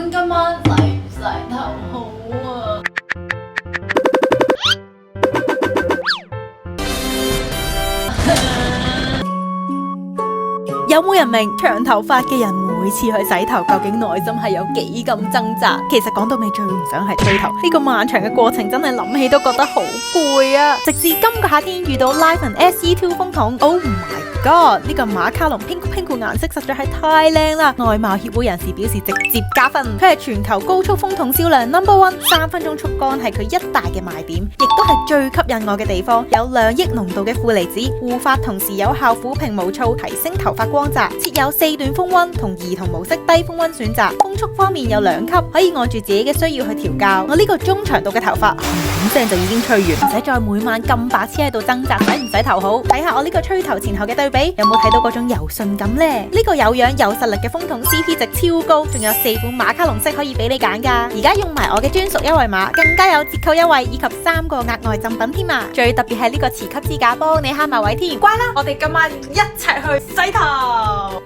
咁今晚洗唔洗頭好啊？有冇人明長頭髮嘅人每次去洗頭，究竟內心係有幾咁掙扎？其實講到尾最唔想係吹頭，呢個漫長嘅過程真係諗起都覺得好攰啊！直至今個夏天遇到 Livin SE2 風筒 ，Oh my God！呢個馬卡龍 pink 顏色實在係太靚啦！外貌協會人士表示直接加分，佢係全球高速風筒銷量 No.1，3分鐘速乾係佢一大嘅賣點，亦都係最吸引我嘅地方。有2億濃度嘅負離子護髮，同時有效撫平毛躁，提升頭髮光澤。設有4段風溫同兒童模式低風溫選擇。風速方面有2級，可以按住自己嘅需要去調校。我呢個中長度嘅頭髮，聲就已經吹完，唔使再每晚咁白痴喺度掙扎洗唔洗頭好。睇下我呢個吹頭前後嘅對比，有冇睇到嗰種柔順感呢？呢個有樣有實力嘅風筒 CP 值超高，仲有4款馬卡龍色可以俾你揀噶。而家用埋我嘅專屬優惠碼，更加有折扣優惠以及3個額外贈品添啊！最特別係呢個磁吸支架幫你慳埋位添。乖啦，我哋今晚一齊去洗頭。